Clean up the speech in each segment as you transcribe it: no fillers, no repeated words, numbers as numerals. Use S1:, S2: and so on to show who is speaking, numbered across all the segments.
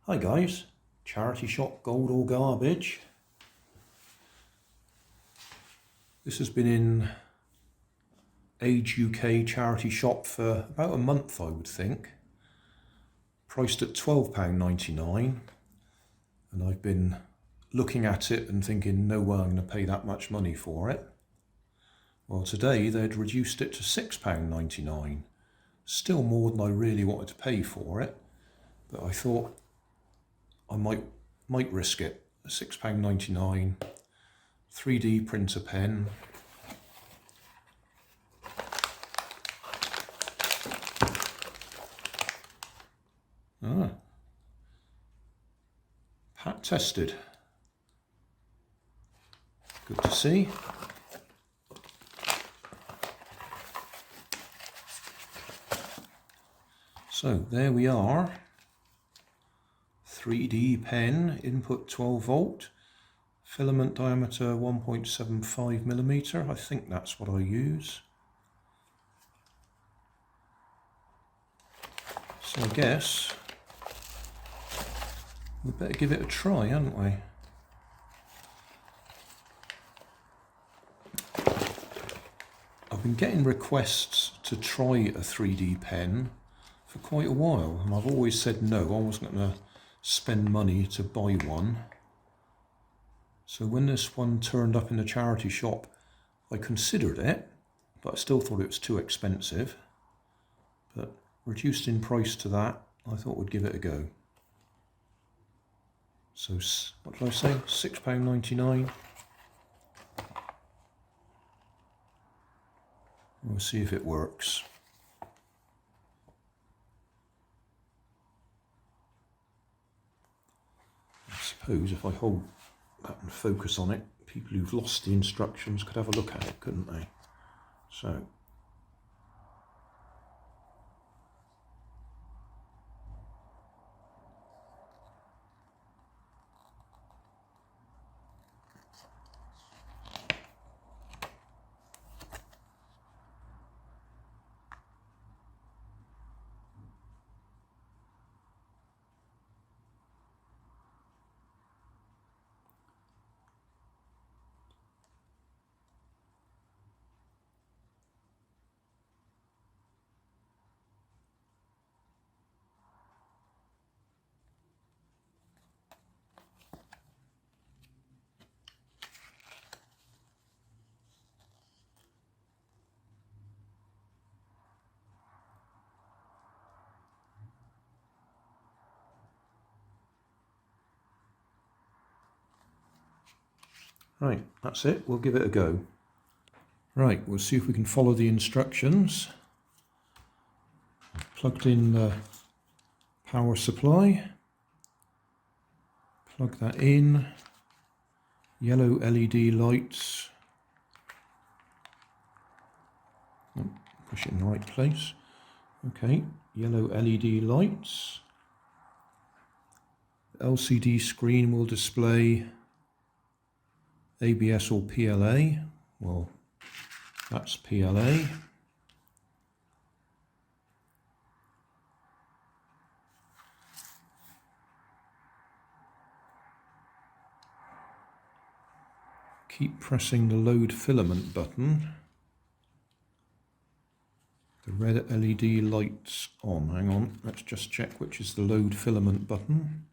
S1: Hi guys, charity shop gold or garbage. This has been in Age UK charity shop for about a month, I would think. Priced at £12.99, and I've been looking at it and thinking, no way I'm going to pay that much money for it. Well, today they'd reduced it to £6.99. Still more than I really wanted to pay for it, but I thought I might risk it. £6.99, 3D printer pen. Pat tested. Good to see. So there we are. 3D pen, input 12 volt, filament diameter 1.75 millimeter. I think that's what I use. So I guess we better give it a try, hadn't we? I've been getting requests to try a 3D pen for quite a while, and I've always said no, I wasn't going to spend money to buy one. So when this one turned up in the charity shop, I considered it, but I still thought it was too expensive. But reduced in price to that, I thought we'd give it a go. So what did I say? £6.99. We'll see if it works. I suppose if I hold that and focus on it, people who've lost the instructions could have a look at it, couldn't they? So right, that's it. We'll give it a go. Right, we'll see if we can follow the instructions. Plugged in the power supply. Plug that in. Yellow LED lights. Oh, push it in the right place. Okay, yellow LED lights. The LCD screen will display ABS or PLA. Well, that's PLA. Keep pressing the load filament button. The red LED light's on. Hang on, let's just check which is the load filament button.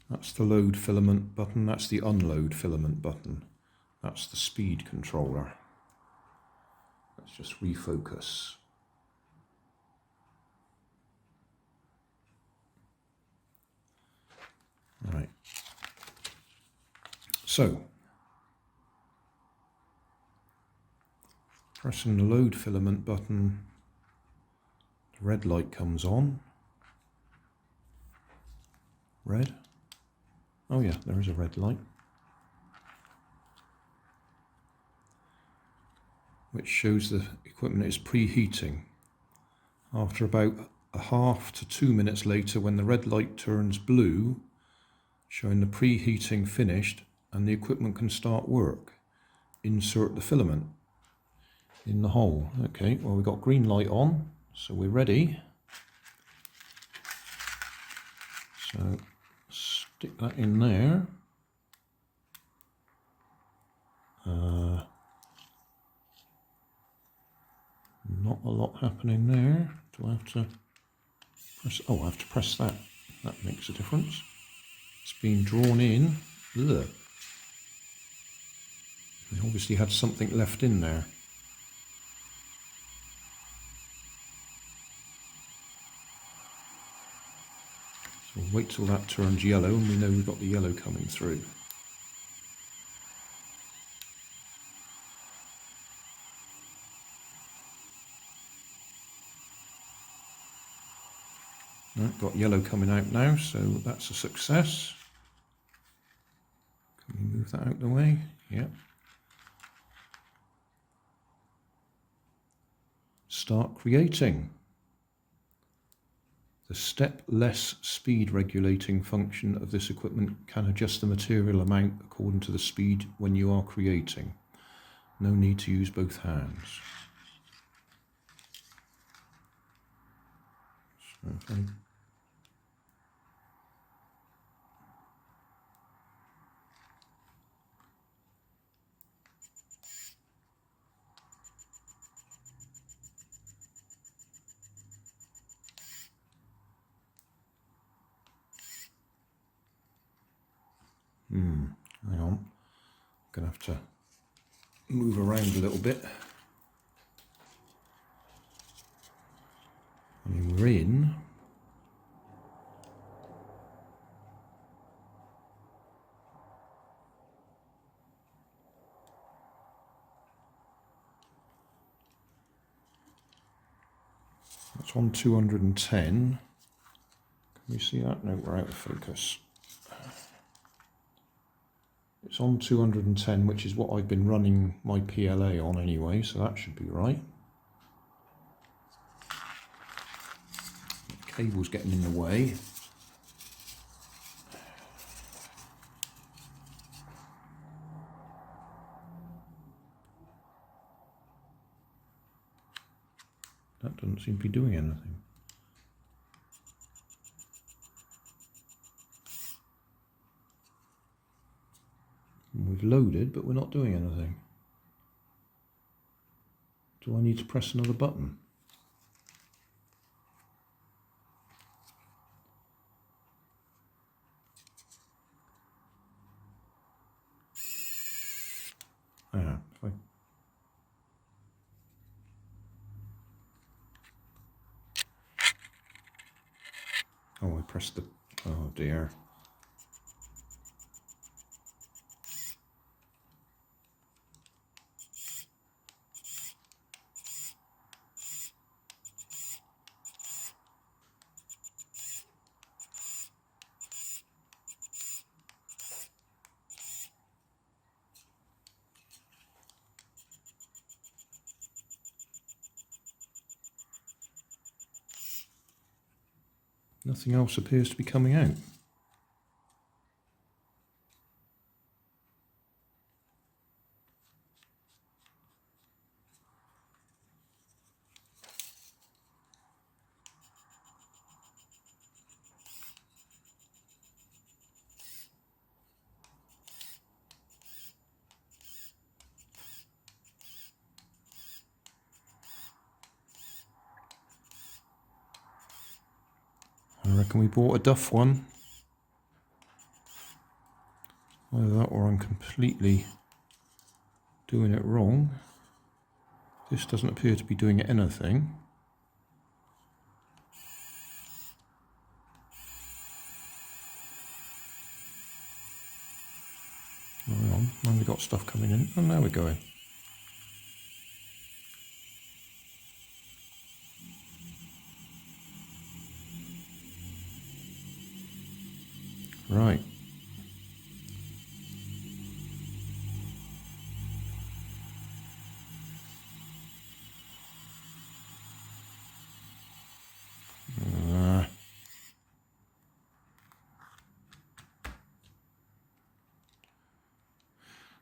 S1: That's the load filament button, that's the unload filament button. That's the speed controller. Let's just refocus. Right. So, pressing the load filament button, the red light comes on. Red. Oh yeah, there is a red light, which shows the equipment is preheating. After about a half to 2 minutes later, when the red light turns blue, showing the preheating finished and the equipment can start work. Insert the filament. in the hole. Okay, well, we've got green light on, so we're ready. So stick that in there. Not a lot happening there. Do I have to press? Oh, I have to press that. That makes a difference. It's being drawn in. Ugh. They obviously had something left in there. So we'll wait till that turns yellow and we know we've got the yellow coming through. Right, got yellow coming out now, so that's a success. Can we move that out of the way? Yep. Start creating. The step-less speed regulating function of this equipment can adjust the material amount according to the speed when you are creating. No need to use both hands. So hang on, I'm going to have to move around a little bit. I mean, we're in. That's on 210. Can we see that? No, we're out of focus. It's on 210, which is what I've been running my PLA on anyway, so that should be right. The cable's getting in the way. That doesn't seem to be doing anything. We've loaded, but we're not doing anything. Do I need to press another button? Ah, fine. Oh, I pressed the... Oh dear. Nothing else appears to be coming out. I reckon we bought a duff one. Either that or I'm completely doing it wrong. This doesn't appear to be doing anything. Hang on, now we've got stuff coming in. Oh, now we're going. Right.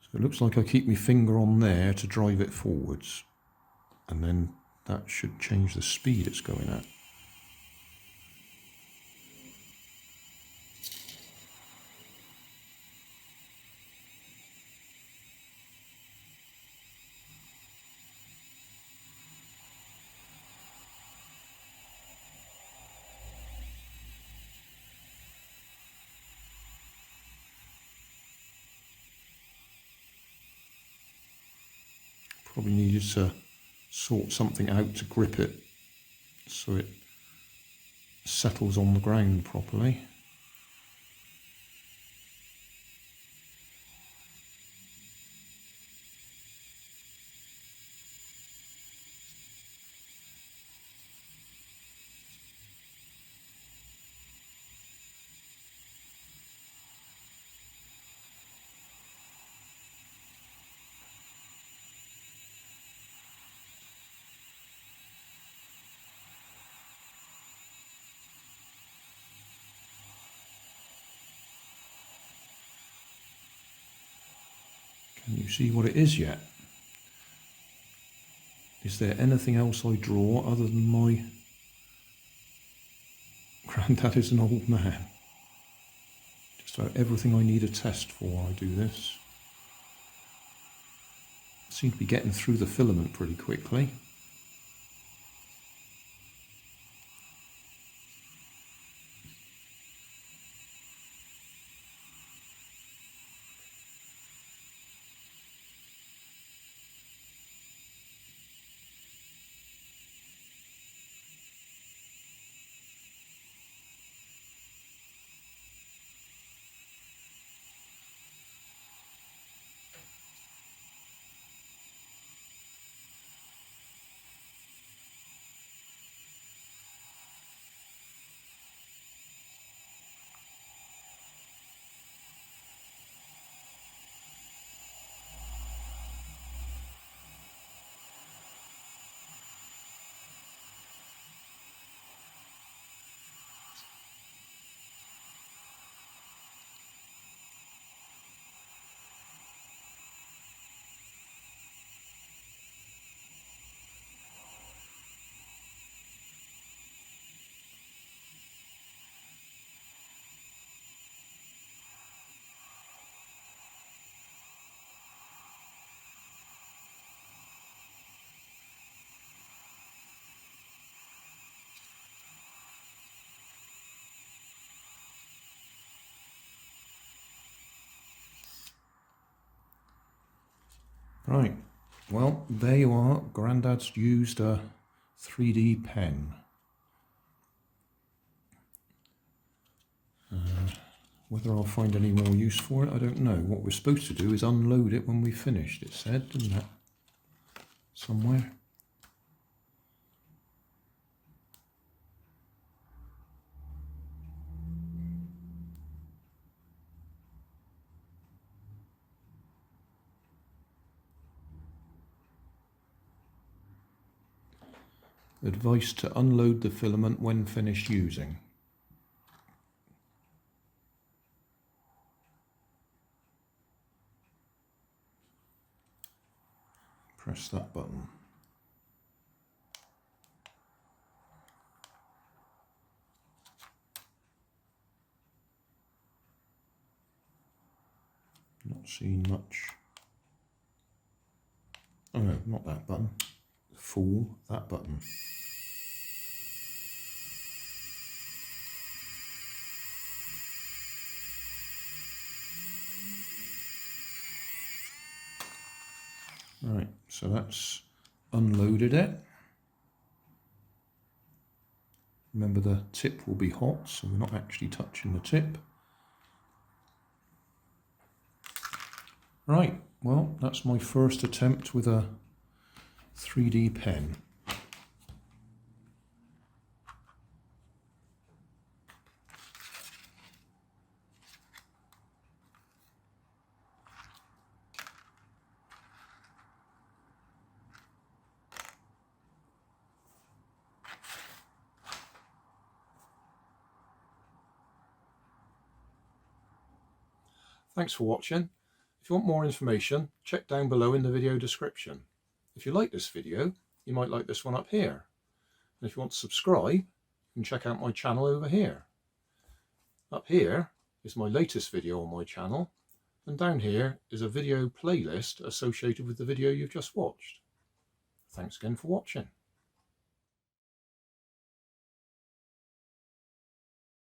S1: So it looks like I keep my finger on there to drive it forwards. and then that should change the speed it's going at. Probably needed to sort something out to grip it so it settles on the ground properly. Can you see what it is yet? Is there anything else I draw other than my Grandad is an old man? Just about everything I need a test for when I do this. I seem to be getting through the filament pretty quickly. Right, well, there you are. Grandad's used a 3D pen. Whether I'll find any more use for it, I don't know. What we're supposed to do is unload it when we've finished, it said, didn't it? Somewhere. Advice to unload the filament when finished using. Press that button. Not seeing much. Oh no, not that button. Fool, that button. Right, so that's unloaded it. Remember, the tip will be hot, so we're not actually touching the tip. Right, well, that's my first attempt with a 3D pen. Thanks for watching. If you want more information, check down below in the video description. If you like this video, you you might like this one up here. And if you want to subscribe, you can check out my channel over here. Up here is my latest video on my channel, and down here is a video playlist associated with the video you've just watched. Thanks again for watching.